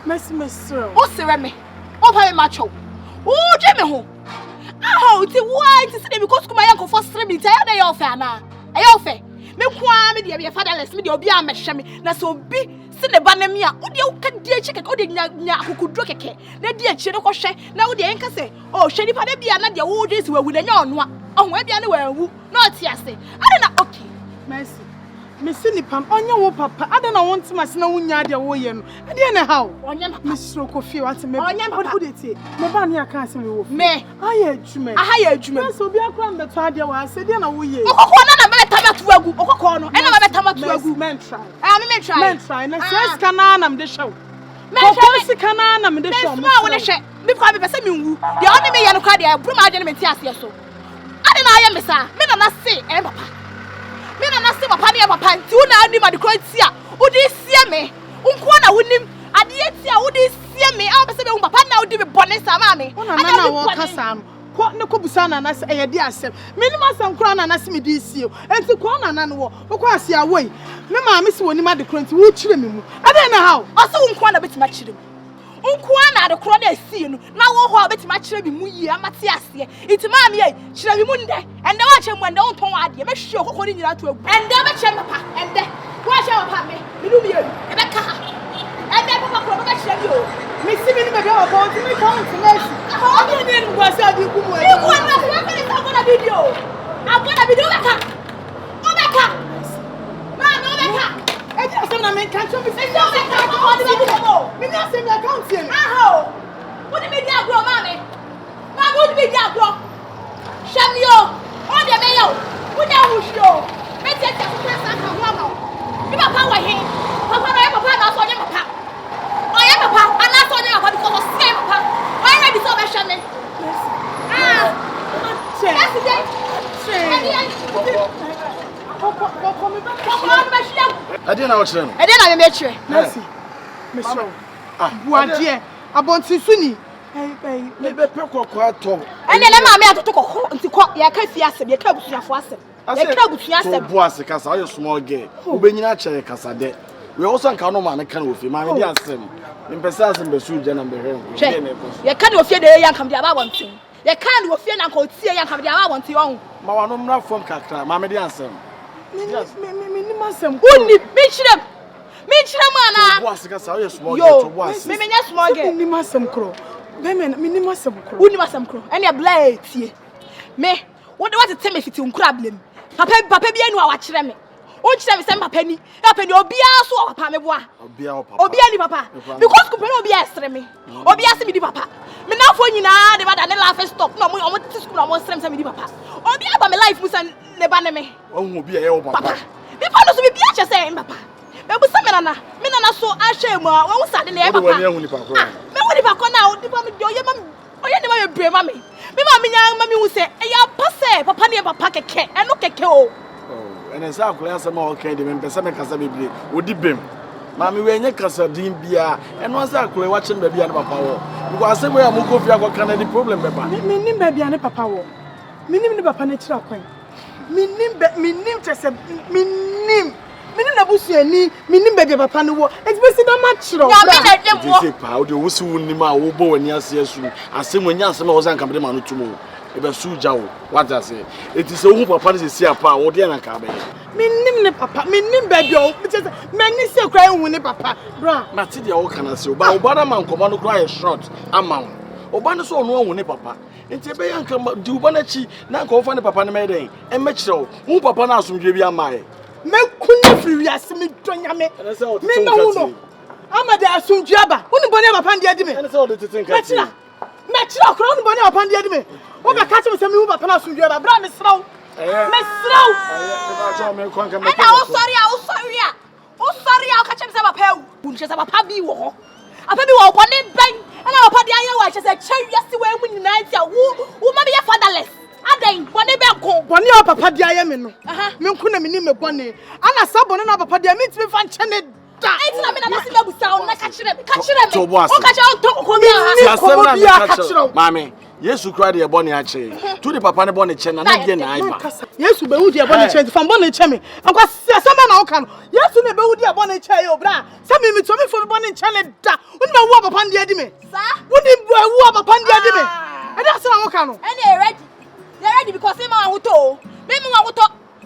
Mesro. Oh, Sereme. Oh, very macho. Oh, Jimmy ho. Oh, it's why to say because my uncle for streaming. Tell they all fair now. I offer. Me kwa me dear fatherless me dear obi amehwe na so bi se ne ba na me a wo de wo ka die chike wo de nya akukudro keke na die achi ne kohwe na wo de enka se oh hwe nipa na bia na de wo de si wawu na nya ono a ohwa bia ne wawu na oti ase ade na okay mercy me se nipa onye wo papa ade na won tima se na wunya de wo ye no ade na how onye papa me sro ko fie wat me onye papa wo de tie me ba ne aka se me wo me aye adwuma aha ye adwuma so obi akwa mbeto ade wa ase de na wo ye okoko na me tamatu agu okoko no ena me tamatu agu men try me try men try na se kana na me de show me se kana na me de show me wo ne hwe me kwa be pese me nwu de oni me ye no kwa de buru ma ade ne me ti ase so ade na aye me sa me na se papa me na se papa ne papa nti wo na ani ma de kro ti a wo di sie me unko na wonim ade ti a wo di sie me a pese be papa na wo di me bone sa ma me na wo kasa ko ne ko busa na na se e de asem minim asem kro na na se me di sie enti ko na na no wo ko ase awoi me ma me se wonim ade kro nti wo chire me mu ade na how ase unko na betima chire mu unko na ade kro na sie no na wo ho betima chire bi mu yi amate ase iti ma me yi chire bi mu nde ende wa che mu ende won ton ade me hwe okoko ni nyina to agu ende be che papa ende wa che papa me bidu mi yi e be ka ha ende papa kro be che bi o me si me ni be be o bo ti me count mercy ade ni ni go ase adi ku mu e ku na ku be ni ta video be ka o be ka ma no be ka e di asem na me kan cho me e do be ka ko di be mo me ni asem ya count here aho wo di me di agro ma me wo di me di agro shamio o de me yo wo da hu hio me ti ti ko sa ka ho ama mi papa wa he papa na papa na so nye papa o ye papa ana so nye papa because of same papa why ready so be shame yes Ade na wo kire no. Ade na me kire. Mercy. Mesro. Buadie. Abonti suni. Me be pe kokko ato. Ene le ma me atoto kokko nti ko ye ka fi asem ye ka busuafo asem. Ye ka busuafo asem. Bo ase kasa o small girl. Obenyina kire kasa de. We also nka no ma ne kan ofi ma me di asem. Me pesa asem be su je na be hwe. Ye ka de ofi de ye yankam de aba wontin. Ye ka de ofi na nka otie yankam de aba wontin on. Ma wa no mra fom kakra ma me di asem. Me ni masem. Uni me chire ma na. Bo ase kasa o small girl to bo ase. Me nya small girl. Me ni masem kro. Me ni masem kro. Uni masem kro. Ene bla tie. Me what tell me fiti unkura blem. Papa bia nu a wa kire me. O kire me sem papa ni. Papa ni obia so papa me boa. Obia ni papa. Because ku pere obia estre me. Obia se me di papa. Me na fo nyina de ba da ne laugh stop. No mo ti school na mo strem se me di papa. Obia ba me life musa ne ba ne me. Ohun obia ye wo papa. People no so be bia che say papa. Me bu se me nana so a hwe mu a wo sa de ne papa. Me woni nipa ko. Me woni nipa ko na o di ba me de oye ma oye ne ma me bre ma me. Me ma me nya ma me hu se e ya pase papa ne papa keke. E no keke o. And as I class some okay, the members of Casa Bibi would dip him. Mammy, when you casa dim beer, and once I could watch him baby and papa. Because I say, where I'm going to can any problem, Papa. Meaning baby and papa. Meaning the papa nature coin. Meaning just a meaning. Meaning a bussy, meaning baby papa no. It's basically a match. You say, Pow, the Owusuwaa Nima, Obo, and yes, I say when Yansen was uncomfortable tomorrow. Ebe suja wo what I say it is ohu papa ne se apa wo de na ka be me nim ne papa me nim baby o me say me ni se kra hu ne papa bra na ti de wo kana se oba da man komo no kra short ama oba ne so no hu ne papa enti be yanka di oba na chi na nka wo fa ne papa ne me den e me kire wo papa na asomdwe bi ama e me kunna free wi ase me donya me me na hu no ama de asomdwe aba hu ne bone papa ndi adi me ene se wo de teten ka ti me kire okro ne bone papa ndi adi me o be catch me say me hu papa na asomdwe aba bra me sraw me sraw o sorry o catch me say papa u nche say papa bi wo ho papa bi wo bone ben na papa de aye wa che say chewi ase we mu nyina ti a wo ma be fatherless adan bone ben ko bone o papa de aye me no me nko na me ni me bone ana sa bone na papa de me ti me fa nche ne da enti na me na se me busa o na ka kire me o ka kire o to ko bi ha mami Yesu cry the bone ache. To the papa ne bone che na na die na aiba. Yesu be wudi e bone che from bone che me. Akwa asema na oka no. Yesu ne be wudi e bone che yo bra. Sa me to me for bone che ne da. Woni be wu papa ndi adi me. Sa? Woni be wu papa ndi adi me. E da asema oka no. Ene ready. They ready because me ma wuto. Me ma wuto.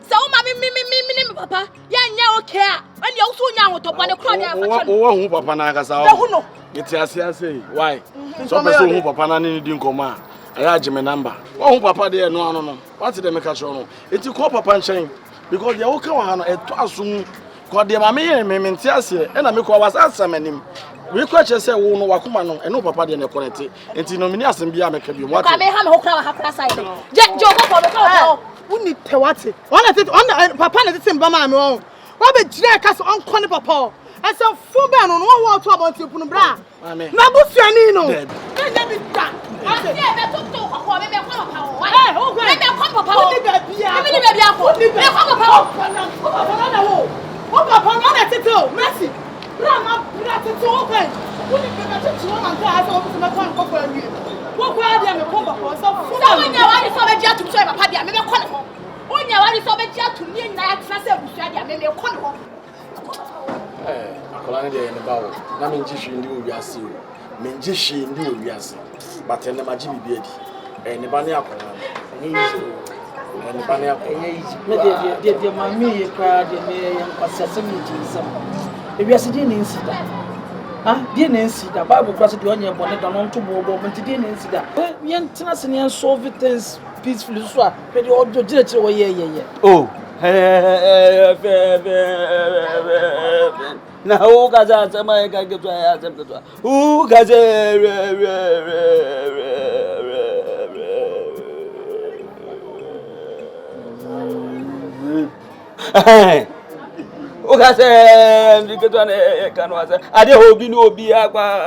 So ma me papa. Ya nya okay a. When you so nya wuto bone kro dey afa che. Wo hu papa na akasa wo. Hu no. Iti ase why? So be so hu papa na ni di nkoma. Aya agye me number. Wo hu papa de no ano no. What dey make sure no. Iti call papa nchen because dey wo ka wa ha no eto asum. Ko dey ma me nti ase e na me ko was asamanim. We question say wo no wakoma no e no papa de ne connect. Enti no me ni asem bia me ka bi mo. Ka me ha me ho kra wa ha kra side. Je jo ko me ko. Woni tewate. On papa na tete mba ma me won. Wa be jire ka so on kone papa. Asa fu be no no wo to about you punu bra. Na busuani no. Enya bi da. Ase be to ko me ko papa o. Eh, o gwa. Me ko papa o. Ni be bia. Me ni be bia ko. Me ko papa o. Papa na wo. O papa na tete o. Mercy. Bra ma bra tete o kan. Woni be ka tete o man ka asa o bi me ko ko ani. Wo kwa dia me ko papa so fu. So onya wa ni so be dia tum so papa dia me ko ne ho. Onya wa ni so be dia tum ni na ya tena se busua dia me ko ne ho. Akolane de ne bawo na me nji hwe ndi owiase o me nji hwe ndi owiase but ene maji bibi edi ne ba ne akolane enye yizo ne ba ne akolane enye yizo me de mami ye kra de me yan kwasase me jinsam ewiase de ne nsida ha de ne nsida bible kra se de onye bone da no nto bobo mo de ne nsida yen tena se ne solve things peacefully so a pe de ojo jire kire wo ye oh na who gaza sama ka ke to ya sem to who gaza o gaza ndi to na kan wa sa ade obi ni obi akwa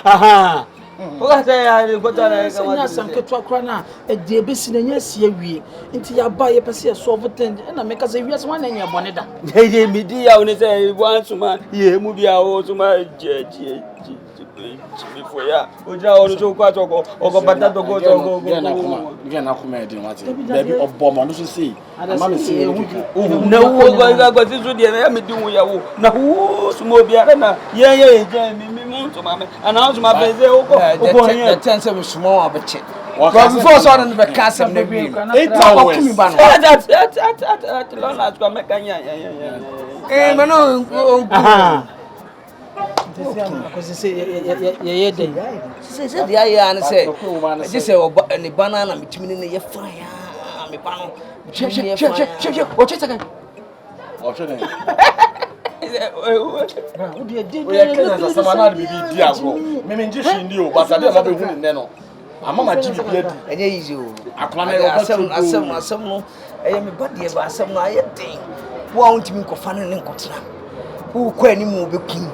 aha oga say ya ko tana ka wa sam ke to akra na e de besi na nya sie wie nti ya ba ye pese solve thing na me ka say wi aswa na nya bone da ye midi ya oni say wan suma ye mu bia o suma je before ya oja onu so kwa toko ogo bata toko na kuma e din wati baby obomo no so say ama me say na wo go si so de na me din wo ya wo na wo suma bia na ye je mi mu suma me ana suma be say ogo the tense we small abeche because before so on the cast of the dream 8 hours that long as go make anya eh me no because say ye dey say dey ya and say this say ni banana mitimi ne ye fine ah me ba no che o che second o che ne o de we can sama na bibi di agro me nji shindi o but ade ma be hu ne no ama ma ji bibi adi enye easy o akona na asem no eye me ba de ba asem no aye den wo a untimi nkofa ne nkotena wo kwa ani mu obekum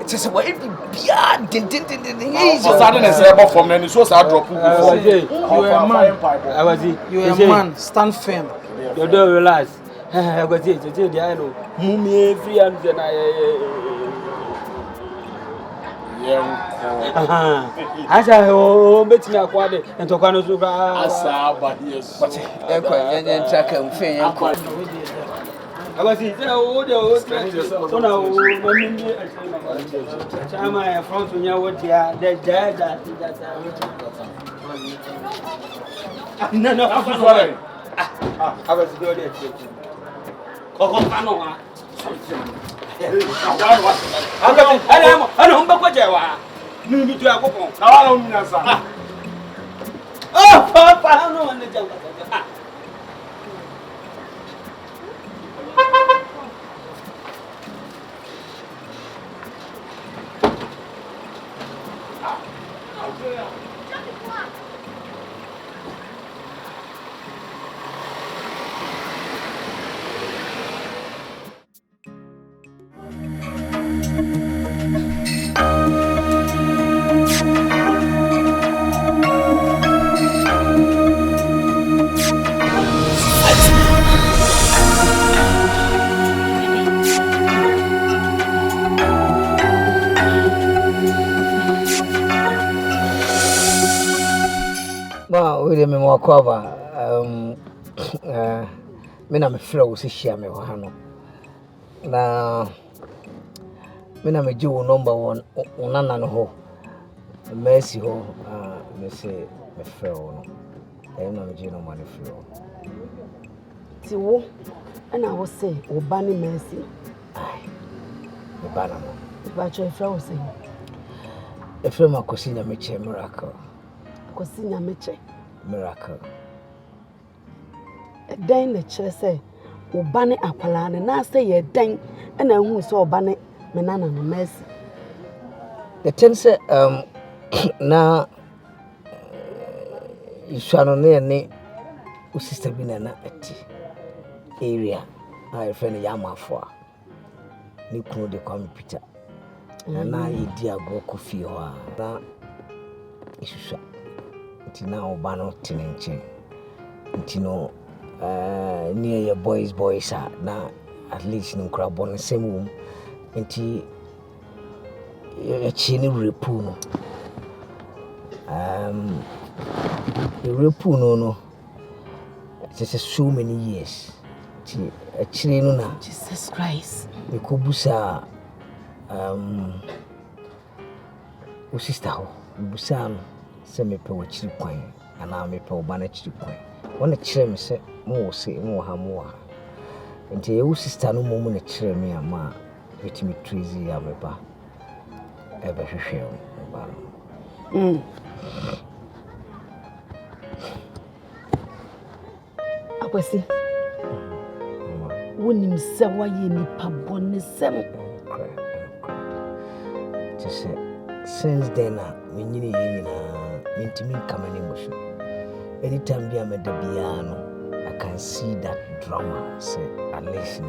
it is what bia din easy o sa de say ebo from na ni so sa drop before you a man stand firm you don't realize I go say the I know mummy free and na asa o beti akwa de ntokwa no so ba asa ba yes but en track am fe en ko agasi say o de so na o mami chama ya front nya wo dia de jaja no agasi do de koko pano wa ana humba kwa jewa mimi tu akoko na wala umina sa papa no ne jawa wakwaba mina mefrɛ wo sɛ hyia me wɔ ha no na mina megye wo number wo nana no hɔ Mercy hɔ me sɛ mefrɛ wo no ɛyɛ na megye number no frɛ wo ti wo ɛna wo sɛ wo ba ne Mercy ai me ba na mo ba cho efrɛ wo sɛ efrɛ ma kosi nya meche miracle kosi nya meche miracle dan na kyerɛ sɛ wo ba ne akwala ne na sɛ yɛ dan ɛna hu sɛ wo ba ne me nana no Mercy the thing say na isano ne o sister bi na ati area I friend Yamafo ni kunu de computer na idi agro kofi ho a na isusa ntina oba no tinenchen ntino near your boys na at least no crab on the same room nti a chini repu no the repu no it's so many years a chini no na Jesus Christ we kubusa o sister ho busa no se me pe wo chiri kwan ana me pe wo ba na chiri kwan wona kyerɛ me sɛ mo wo se mo ha mo ha nti ye wo sister no mo na kyerɛ me ama betimi trazy ya me ba e ba hwehwɛ wo ba akwasi wonim sɛ wayɛ nipa bɔne sɛm just since then me nyini nyina mentimi kamani mo so anytime be am da biano I can see that drama say at least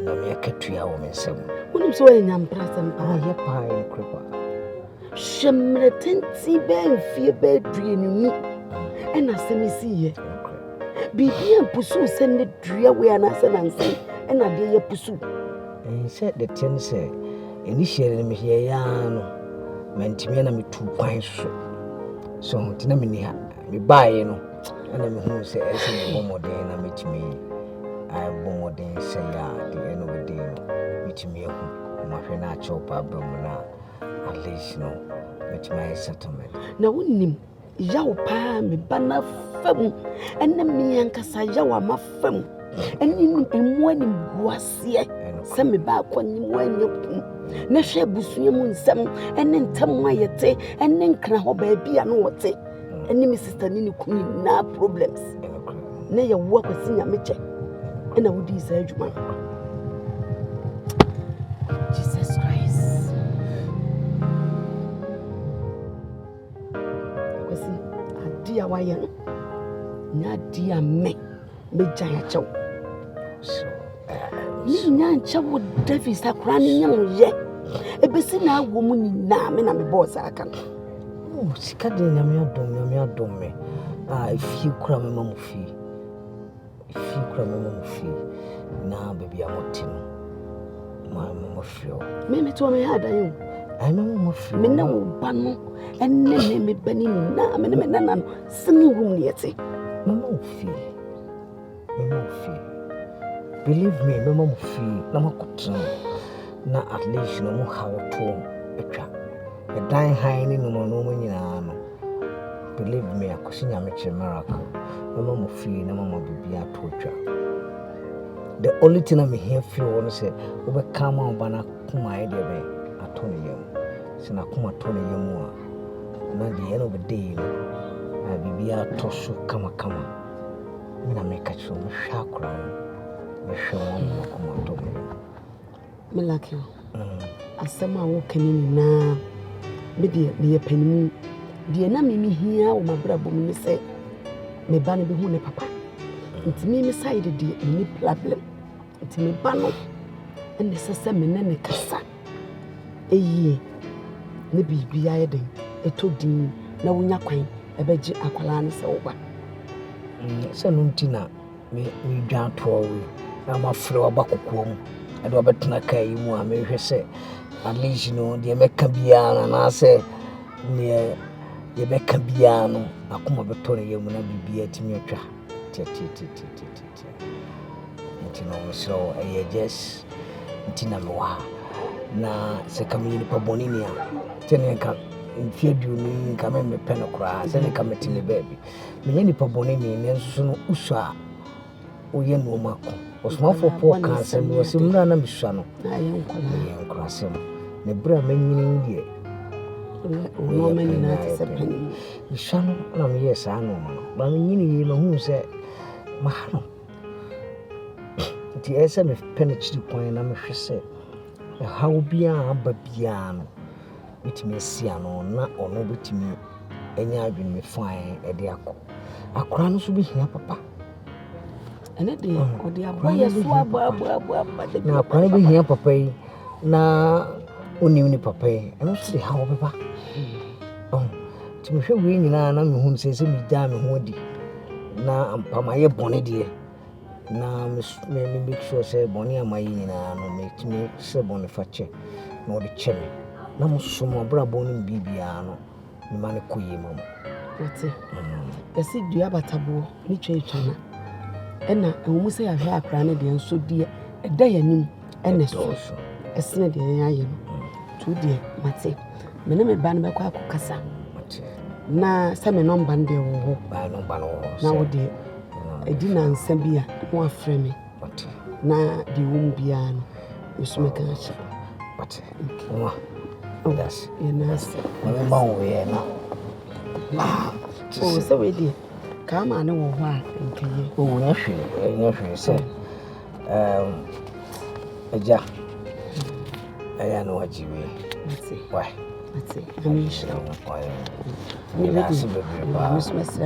na me akatua wo mensem wonim sɛ wayɛ nyampra sɛm pa yɛ pa yɛ krepa hwemre tenti bɛ mfie bɛ due ne mu ɛna sɛm si yɛ bibia pusu sɛ ne dua we ana sɛ nanse ɛna de yɛ pusu say the ten say initially me here ya no mentimi na me tu kwan so ntina me ni ha me bae no ana me hu say ese me bomoden na metimi ai bomoden say ya the end of the day no metimi hu ma hwe na acho problem na at least no metimi settlement na wonim yawo pa me bana fam enne me yankasa yawo ma fam enne emu ani guasie se me ba kwani mu anya kum na hwe busua mu nsam enne ntam ayete enne nkra ho ba bia no wote enne me sister ni kuni na problems na ya wo akwasi nya meche ena wodi sa adwuma Jesus Christ akwasi adia wa ye no nya dia me gyan ya chew so ni nya nchew Davis akra ni nya ye ebesi na agwo mu ni na me boss aka no sika de nyame adom me if you kura me mamu fi na baby amotin ma mamu fi o me to me ha dan ai mamu fi me na wo ba no enne me bani ni na me na no sini wum ne yete mamu fi believe me mamu fi na makotin na at least no mo how to atwa e dan high ni no nyina no believe me akosi nya meche miracle mamu fi na mamu bibia to atwa the only thing I'm here for is say we come on bana kuma ide be atone yam se na kuma tone yam a na the end of the day no bibia to so kama me na make it so me shakra me shawon kuma to me like you asema wo kanini na me de panimu de na me hia wo mabrabo me se me ba ne be hu ne papa ntimi me side de ni problem ntimi ba no ene sese me ne kasa eyie ne bibia ye den etodin na wonya kwan ebeji akwala ne se wo ba se no ntina me dwa to we na ma frɛ wa bakokom e do betuna kai mu a me hwɛ se at least no de meka bia na se ne ye beka bia no akoma beto ne yemu na bibia timi atwa no so just ntina mewa na se kamini pa bonini a tene ka mfiedu ni kama me peno kra se ne kama timi baby me ni pa bonini ne nso no usua oye no mako osmafo po kan se me wasimna na misua no ayen nkra se ne bra manyini die no many na te se pani misua no na me yes ano ba manyini ma hu se mahano ti ese me penechiri kwan na me hwese how bia ababia no bitimi sia no na ono bitimi enya adwene me fine e de akora no so bi hia papa ene de odi aboye so abo na akora bi hia papa yi na oni papa yi eno so de hawo papa ti me hwe wi nyina na me hu se me da me ho di na ampamaye bone de na me make sure say boni amayi nyina no make me say boni fache no de cheme na musumo bra boni bibia no me mane koyi mom ati esi dua batabo ni twetwana ena ewumu say ahwe akra ne de nso die eda yanim ene so esene de yaye no tu die mate me ne me ban be kwa akokasa na se me number nde wo ho ba number no na wo de edi na nsabia mo afre me na di wum bia no usme kan acha but wa odas yenas ma wo ye na o se we di ka ma ne wo ho a nkaye o wo nya hwe se aja aya no ajiwe why I'm sure we will see the Christmas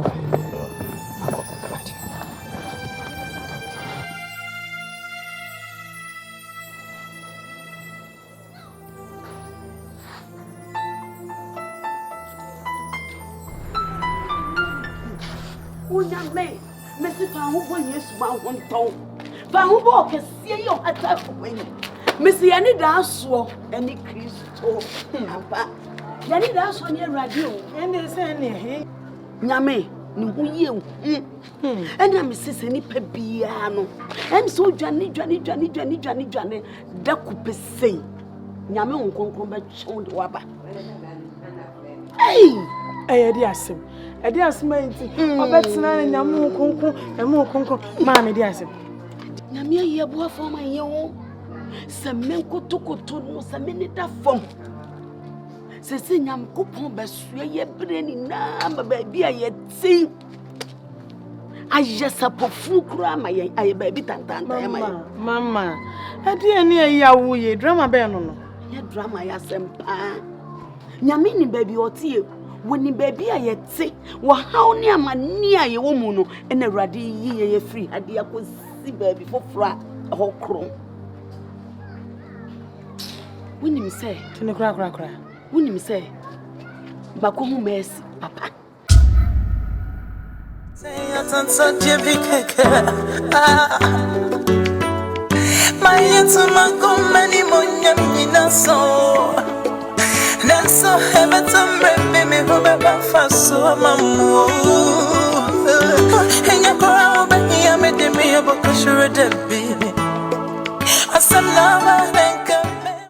Mr. Fahubo, yes, my one tongue. Fahubo can see your attack when Missy any dance or any crystal. Yanni dance on your radio, and they say, Yame, no, you. And I'm Mrs. Any Pepiano. And so Johnny, that could be say. Yame won't come back on the wabba. Hey, dear Sim. I dare smile. I bet Sinan and Yamu Conco and more Conco, Mammy, dear Sim. Namia, ye boy for my young. Some men could to no some minute of fun. Says Yam coupon, but swear brainy number, baby, I yet see. I just a full cram, I baby tantan, Mamma. I dear near Yahoo, drama banner. Your drama, ya sempa. Yamini, baby, or tea. When the baby I yet say, well, how near my near your woman and a radi ye free idea could see baby for frat a whole crown. When him say, to the crack, when him say, Bakumu mercy, papa. Say, I don't such a big my answer, my go many more so. Naso heaven to me who be fast so mamu. And your crown be here, made me a book of sure dead baby. I said, love, I think.